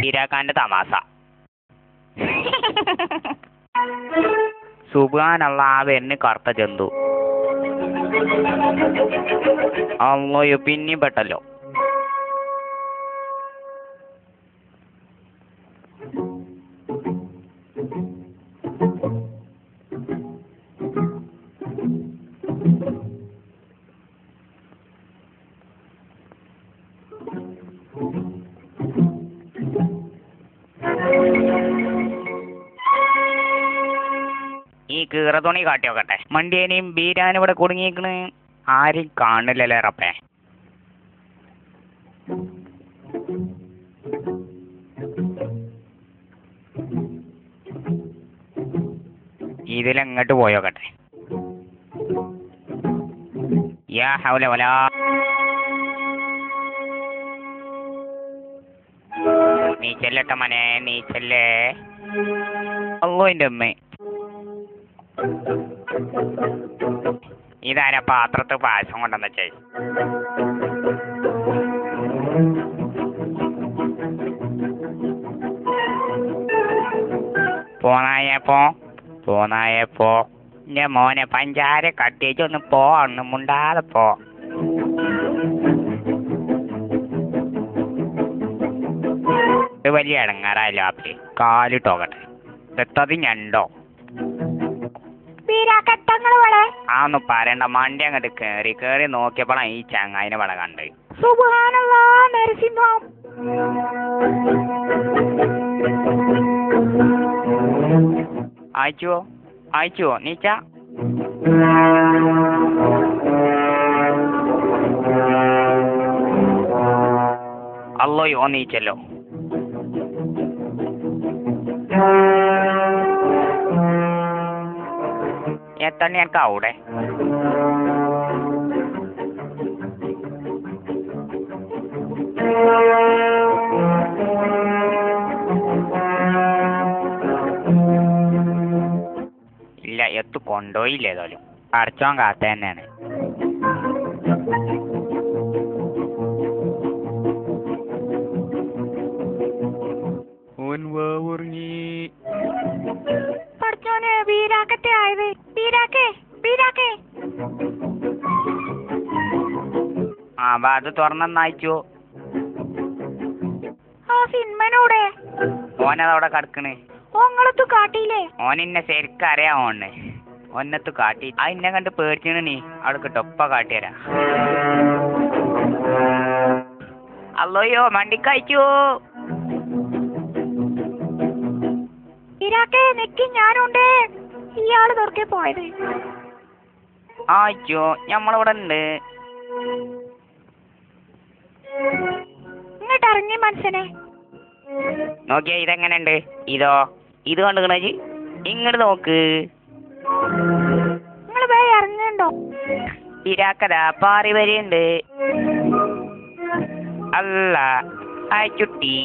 ബീരാക്കാന്റെ തമാശ. സുബ്ഹാനല്ലാ, വരുന്ന കറുത്ത ജന്തു. അള്ളയോ, പിന്നെയും പെട്ടല്ലോ. ഈ കീറ തുണി കാട്ടി നോക്കട്ടെ. മണ്ടിയേനെയും ബീരാനും ഇവിടെ കുടുങ്ങിയിരിക്കണ്. ആരും കാണില്ലല്ലേ റപ്പേ. ഇതിലെങ്ങോട്ട് പോയോക്കട്ടെ. യാ ഹൗല വലാ. നീ ചെല്ലട്ടെ മനെ, നീ ചെല്ലേ. അല്ലോ എൻ്റെ അമ്മ, ഇതാരാ പാത്രത്ത് പായസം കൊണ്ടെന്ന് വെച്ചേ? പോന്നായപ്പോ എന്റെ മോനെ പഞ്ചാര കട്ടിച്ചൊന്ന് ഒന്ന് മുണ്ടാതെ പോ. ഇത് വലിയ ഇടങ്ങാറായല്ലോ. ആപ്പി കാലിട്ടോക്കട്ടെ. എത്തത് ഞണ്ടോ? ആ ഒന്നും പറയണ്ട. മണ്ടി അങ്ങോട്ട് കേറി നോക്കിയപ്പോഴാണ് ഈ ചങ്ങായിനെ വള കണ്ട്. അയച്ചുവോ നീച്ച? അല്ലോയോ, നീച്ചല്ലോ. എത്തണ്ണി എനിക്ക് അവിടെ ഇല്ല. എത്തു കൊണ്ടുപോയില്ല. ഏതായാലും അടച്ചോൻ കാത്ത തന്നെയാണ്. അത് തുറന്നയച്ചോ. ഓനതവിടെ കിടക്കണ്. ഓനെന്നെ ശരിക്കും അറിയാമോണ്. ഒന്നത്ത് കാട്ടി ആ ഇന്നെ കണ്ട് പേടിച്ചു. നീ അവിടെ കിട്ടൊപ്പ കാട്ടിയരാ. അല്ലോയോ, മണ്ടിക്കയച്ചോ. ഞാനുണ്ട്. ഇയാള് തുറക്കെ പോയത്. ആച്ചോ, ഞമ്മളിവിടെ ഉണ്ട്. ഇങ്ങോട്ട് ഇറങ്ങി മനുഷ്യനെ. നോക്കിയാ ഇതെങ്ങനെയുണ്ട്? ഇത് കണ്ടുകണേ. ഇങ്ങോട്ട് നോക്ക്. നിങ്ങൾ പോയി ഇറങ്ങണ്ടോ? ഇരാക്കതാ പാറി വരെയുണ്ട്. അല്ല, ചുട്ടി.